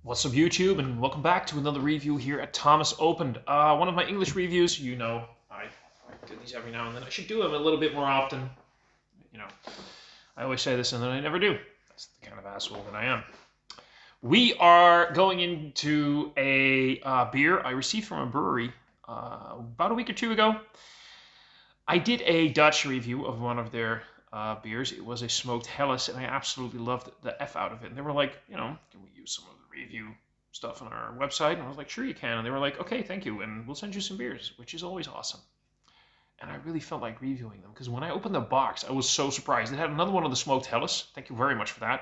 What's up YouTube, and welcome back to another review here at Thomas Opent. One of my English reviews, you know, I do these every now and then. I should do them a little bit more often. You know, I always say this and then I never do. That's the kind of asshole that I am. We are going into a beer I received from a brewery about a week or two ago. I did a Dutch review of one of their beers. It was a smoked Helles, and I absolutely loved the F out of it. And they were like, you know, can we use some of the review stuff on our website? And I was like, sure you can. And they were like, okay, thank you, and we'll send you some beers, which is always awesome. And I really felt like reviewing them, because when I opened the box, I was so surprised. It had another one of the smoked Helles. Thank you very much for that.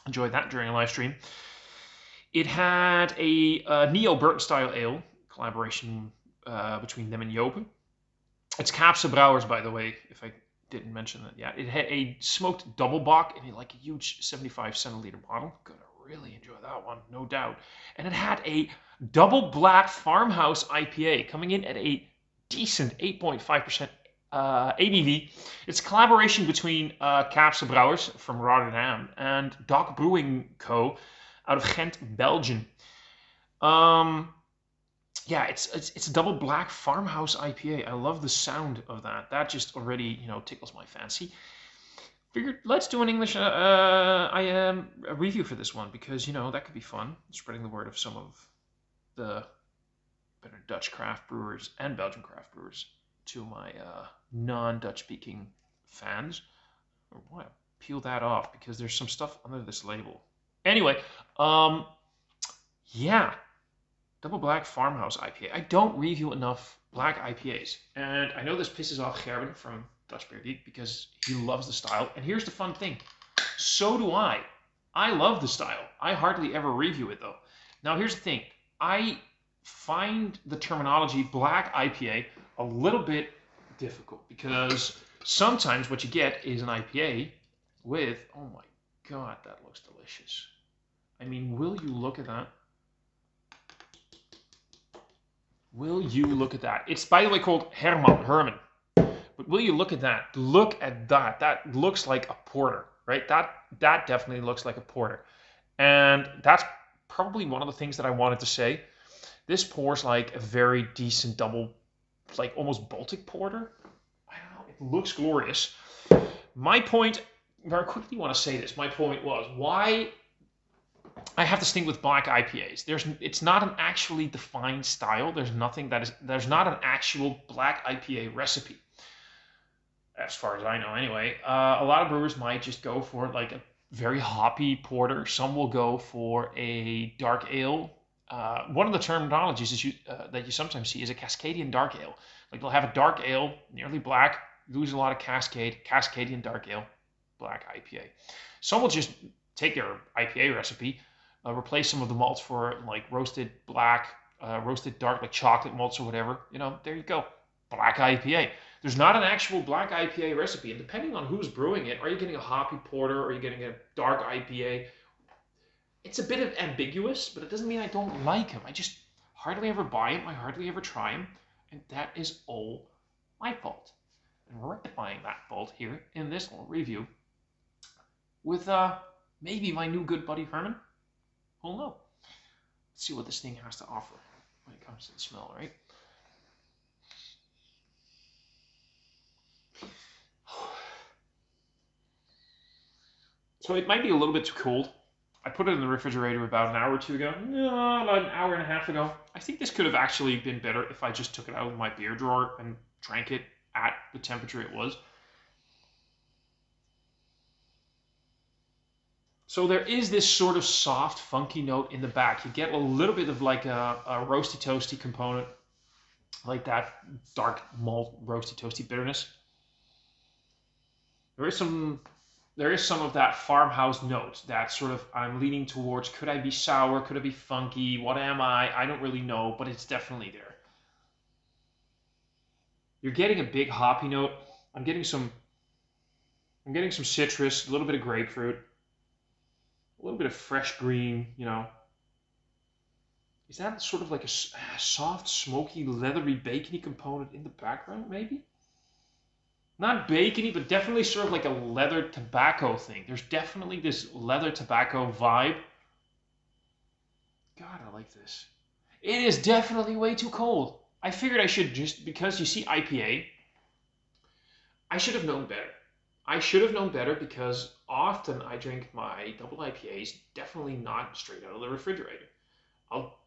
Enjoyed that during a live stream. It had a Neo Burton style ale, collaboration between them and Jopen. It's Kaapse Brouwers, by the way, if I didn't mention that yet. It had a smoked double bock in like a huge 75 centiliter bottle. Gonna really enjoy that one, no doubt. And it had a double black farmhouse IPA coming in at a decent 8.5% ABV. It's a collaboration between Kaapse Brouwers from Rotterdam and DOK Brewing Co. out of Ghent, Belgium. Yeah, it's a double black farmhouse IPA. I love the sound of that. That just already, you know, tickles my fancy. Figured let's do an English a review for this one, because, you know, that could be fun. Spreading the word of some of the better Dutch craft brewers and Belgian craft brewers to my non-Dutch speaking fans. I want to peel that off because there's some stuff under this label. Anyway, yeah. Double Black Farmhouse IPA. I don't review enough black IPAs. And I know this pisses off Herman from Dutch Beer Geek because he loves the style. And here's the fun thing. So do I. I love the style. I hardly ever review it though. Now here's the thing. I find the terminology black IPA a little bit difficult, because sometimes what you get is an IPA with, oh my God, that looks delicious. I mean, will you look at that? Will you look at that? It's, by the way, called Herman. But will you look at that? Look at that. That looks like a porter, right? That definitely looks like a porter. And that's probably one of the things that I wanted to say. This pours like a very decent double, like almost Baltic porter. I don't know. It looks glorious. My point, very quickly want to say this. My point was why I have this thing with black IPAs. It's not an actually defined style. There's not an actual black IPA recipe, as far as I know anyway. A lot of brewers might just go for like a very hoppy porter. Some will go for a dark ale. One of the terminologies is that you sometimes see is a Cascadian dark ale. Like they'll have a dark ale, nearly black, lose a lot of Cascadian dark ale, black IPA. Some will just take their IPA recipe, replace some of the malts for like roasted black, roasted dark, like chocolate malts or whatever. You know, there you go, black IPA. There's not an actual black IPA recipe, and depending on who's brewing it, are you getting a hoppy porter, or are you getting a dark IPA? It's a bit of ambiguous, but it doesn't mean I don't like them. I just hardly ever buy them. I hardly ever try them, and that is all my fault. And we're rectifying that fault here in this little review with maybe my new good buddy Herman. We'll know. Let's see what this thing has to offer when it comes to the smell, right? So it might be a little bit too cold. I put it in the refrigerator about an hour or two ago. No, about an hour and a half ago. I think this could have actually been better if I just took it out of my beer drawer and drank it at the temperature it was. So there is this sort of soft, funky note in the back. You get a little bit of like a roasty, toasty component, like that dark malt, roasty, toasty bitterness. There is some of that farmhouse note that sort of I'm leaning towards. Could I be sour? Could I be funky? What am I? I don't really know, but it's definitely there. You're getting a big hoppy note. I'm getting some citrus, a little bit of grapefruit. A little bit of fresh green, you know. Is that sort of like a soft, smoky, leathery, bacony component in the background, maybe? Not bacony, but definitely sort of like a leather tobacco thing. There's definitely this leather tobacco vibe like this. It is definitely way too cold. I figured I should just, because you see IPA, I should have known better. I should have known better because often I drink my double IPAs definitely not straight out of the refrigerator. I'll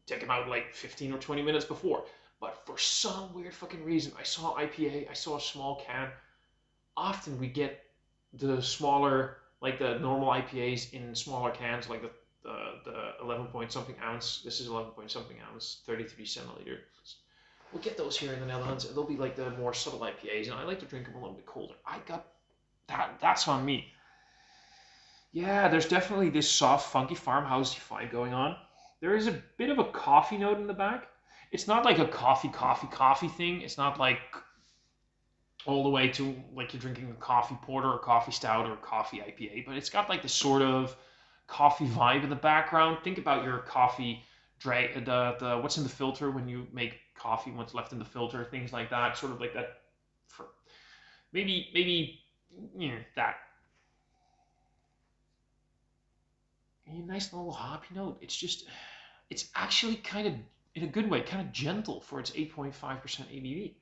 take them out like 15 or 20 minutes before. But for some weird fucking reason, I saw IPA, I saw a small can. Often we get the smaller, like the normal IPAs in smaller cans, like the 11 point something ounce. This is 11 point something ounce, 33 centiliters. We'll get those here in the Netherlands, and they'll be like the more subtle IPAs, and I like to drink them a little bit colder. I got that. That's on me. Yeah, there's definitely this soft, funky farmhouse vibe going on. There is a bit of a coffee note in the back. It's not like a coffee thing. It's not like all the way to like you're drinking a coffee porter or coffee stout or coffee IPA, but it's got like this sort of coffee vibe in the background. Think about your coffee the what's in the filter when you make coffee, what's left in the filter, things like that, sort of like that. For maybe that. A nice little hoppy note. It's actually kind of, in a good way, kind of gentle for its 8.5% ABV.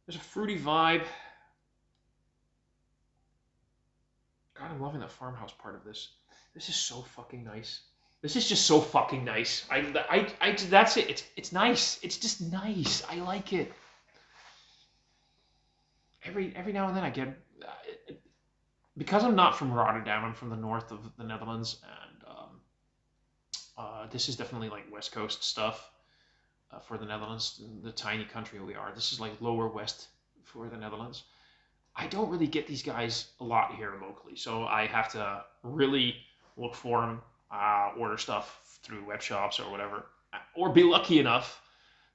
There's a fruity vibe. God, I'm loving the farmhouse part of this. This is so fucking nice. This is just so fucking nice. That's it. It's nice. It's just nice. I like it. Every now and then I get, because I'm not from Rotterdam. I'm from the north of the Netherlands, and this is definitely like West Coast stuff for the Netherlands, the tiny country we are. This is like lower west for the Netherlands. I don't really get these guys a lot here locally, so I have to really look for them, order stuff through web shops or whatever, or be lucky enough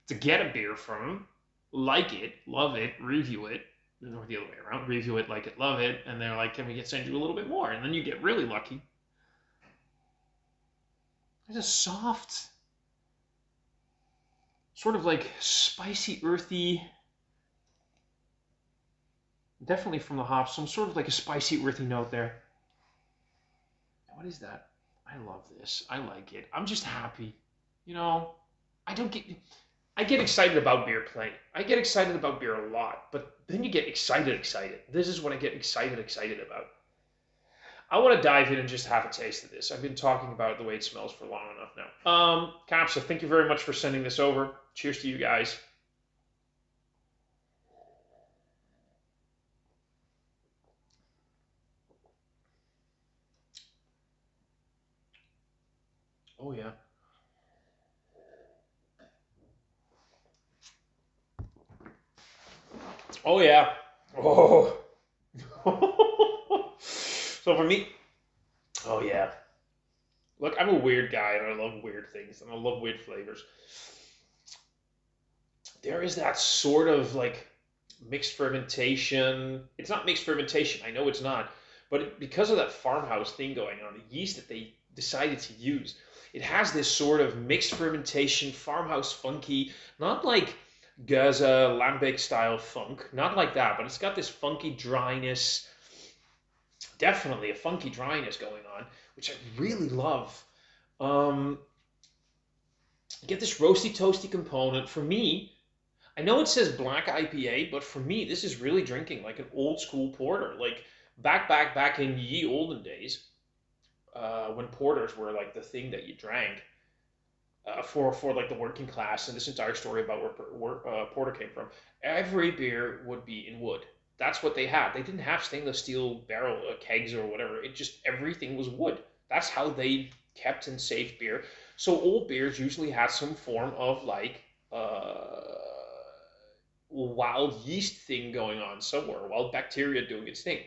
to get a beer from them, like it, love it, review it, or the other way around, review it, like it, love it, and they're like, can we send you a little bit more? And then you get really lucky. There's a soft, sort of like spicy, earthy, definitely from the hops, some sort of like a spicy, earthy note there. What is that? I love this. I like it. I'm just happy. You know, I get excited about beer plenty. I get excited about beer a lot, but then you get excited. This is what I get excited about. I want to dive in and just have a taste of this. I've been talking about the way it smells for long enough now. Kaapse, thank you very much for sending this over. Cheers to you guys. Oh yeah. Oh yeah. Oh. So for me, oh yeah. Look, I'm a weird guy and I love weird things and I love weird flavors. There is that sort of like mixed fermentation. It's not mixed fermentation. I know it's not. But because of that farmhouse thing going on, the yeast that they decided to use, it has this sort of mixed fermentation, farmhouse funky, not like Geza, Lambic style funk, not like that, but it's got this funky dryness, definitely a funky dryness going on, which I really love. Get this roasty toasty component. For me, I know it says black IPA, but for me, this is really drinking like an old school porter, like back in ye olden days, when porters were like the thing that you drank for like the working class. And this entire story about where porter came from. Every beer would be in wood. That's what they had. They didn't have stainless steel barrel kegs or whatever. It just everything was wood. That's how they kept and saved beer. So old beers usually had some form of like wild yeast thing going on somewhere, wild bacteria doing its thing.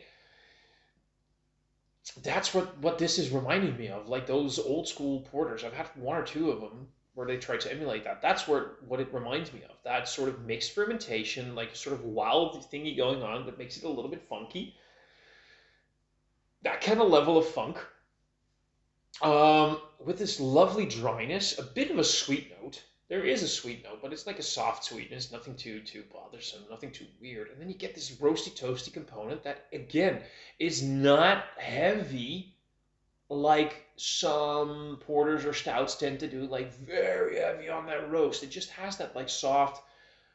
That's what this is reminding me of, like those old school porters. I've had one or two of them where they try to emulate that. That's what it reminds me of. That sort of mixed fermentation, like sort of wild thingy going on that makes it a little bit funky. That kind of level of funk. With this lovely dryness, a bit of a sweet note. There is a sweet note, but it's like a soft sweetness, nothing too bothersome, nothing too weird. And then you get this roasty toasty component that again is not heavy like some porters or stouts tend to do, like very heavy on that roast. It just has that like soft,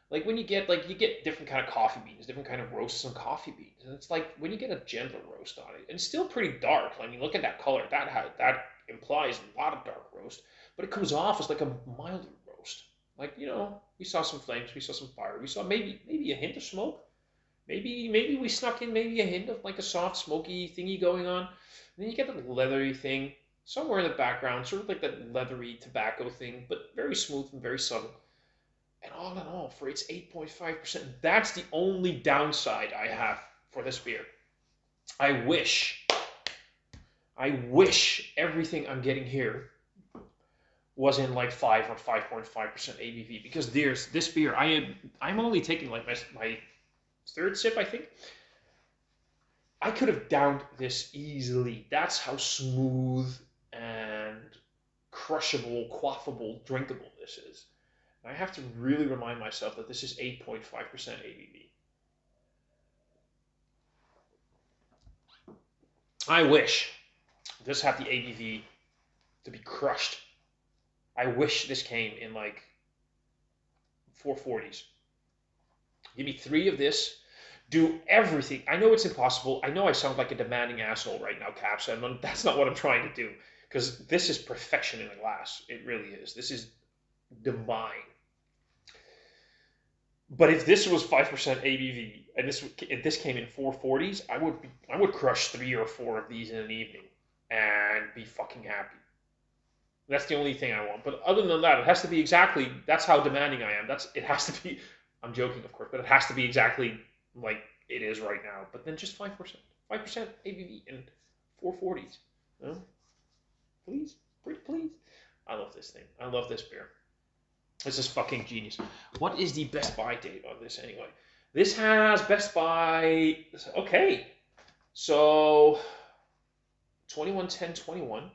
like when you get different kind of coffee beans, different kind of roasts on coffee beans, and it's like when you get a gentler roast on it, and it's still pretty dark. I mean, look at that color. That implies a lot of dark roast, but it comes off as like a milder roast. Like we saw some flames, we saw some fire, we saw maybe a hint of smoke. Maybe we snuck in maybe a hint of like a soft smoky thingy going on. And then you get the leathery thing somewhere in the background, sort of like that leathery tobacco thing, but very smooth and very subtle. And all in all, for its 8.5%, that's the only downside I have for this beer. I wish everything I'm getting here was in like 5 or 5.5% ABV, because there's this beer. I'm only taking like my third sip, I think. I could have downed this easily. That's how smooth and crushable, quaffable, drinkable this is. And I have to really remind myself that this is 8.5% ABV. I wish this had the ABV to be crushed. I wish this came in like 440s. Give me 3 of this. Do everything. I know it's impossible. I know I sound like a demanding asshole right now, Kaapse, and that's not what I'm trying to do. Because this is perfection in a glass. It really is. This is divine. But if this was 5% ABV and if this came in 440s, I would crush 3 or 4 of these in an evening and be fucking happy. That's the only thing I want. But other than that, it has to be exactly. That's how demanding I am. It has to be. I'm joking, of course, but it has to be exactly like it is right now. But then just 5%, 5% ABV and 440s. No, please, pretty please. I love this thing. I love this beer. This is fucking genius. What is the Best Buy date on this anyway? This has Best Buy. Okay, so 21/10/21.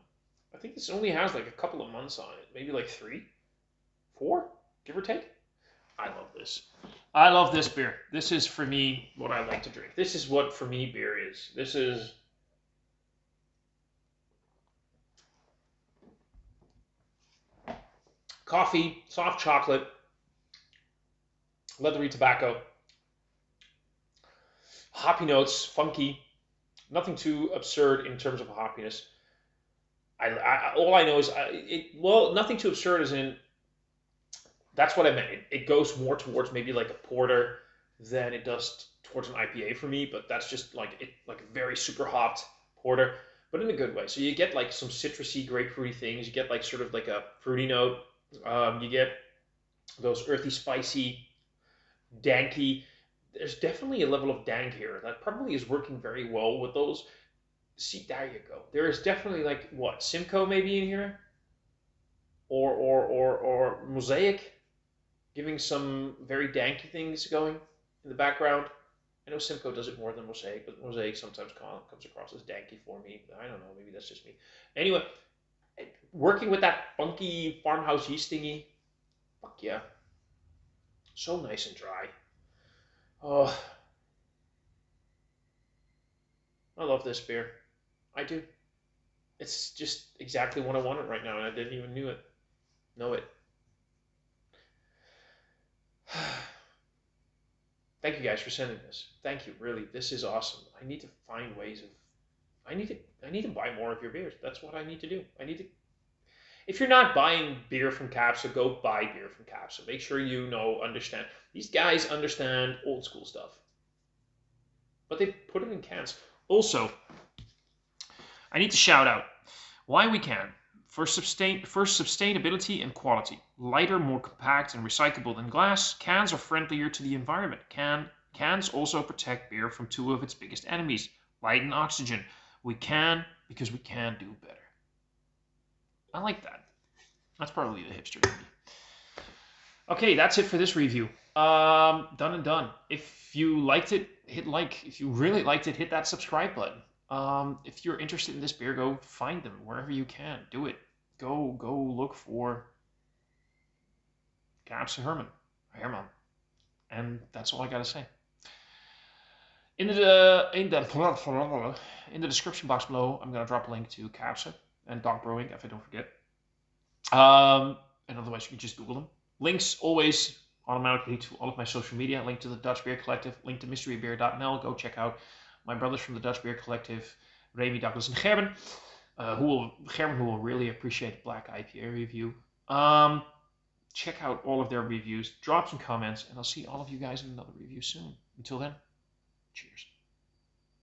I think this only has like a couple of months on it. Maybe like 3, 4, give or take. I love this. I love this beer. This is for me what I like to drink. This is what for me beer is. This is coffee, soft chocolate, leathery tobacco, hoppy notes, funky, nothing too absurd in terms of hoppiness. All I know is nothing too absurd as in, that's what I meant. It goes more towards maybe like a porter than it does towards an IPA for me, but that's just like a very super hopped porter, but in a good way. So you get like some citrusy, grapefruity things. You get like sort of like a fruity note. You get those earthy, spicy, danky. There's definitely a level of dank here that probably is working very well with those. See, there you go. There is definitely like what, Simcoe maybe in here, or Mosaic, giving some very danky things going in the background. I know Simcoe does it more than Mosaic, but Mosaic sometimes comes across as danky for me. I don't know, maybe that's just me. Anyway, working with that funky farmhouse yeast thingy, fuck yeah. So nice and dry. Oh, I love this beer. I do. It's just exactly what I wanted right now, and I didn't even know it. Thank you guys for sending this. Thank you, really. This is awesome. I need to find ways of. I need to buy more of your beers. That's what I need to do. If you're not buying beer from Kaapse, go buy beer from Kaapse. Make sure you understand. These guys understand old school stuff, but they put it in cans. Also, I need to shout out why we can. For sustainability and quality. Lighter, more compact, and recyclable than glass, cans are friendlier to the environment. Cans also protect beer from 2 of its biggest enemies, light and oxygen. We can because we can do better. I like that. That's probably the hipster in me. Okay, that's it for this review. Done and done. If you liked it, hit like. If you really liked it, hit that subscribe button. If you're interested in this beer, go find them wherever you can. Do it. Go look for Kaapse Herman. And that's all I gotta say. In the description box below, I'm gonna drop a link to Kaapse and DOK Brewing if I don't forget. And otherwise, you can just Google them. Links always automatically to all of my social media. Link to the Dutch Beer Collective. Link to mysterybeer.nl. Go check out my brothers from the Dutch Beer Collective, Remy, Douglas, and Herman. Who will really appreciate the Black IPA review. Check out all of their reviews. Drop some comments, and I'll see all of you guys in another review soon. Until then, cheers.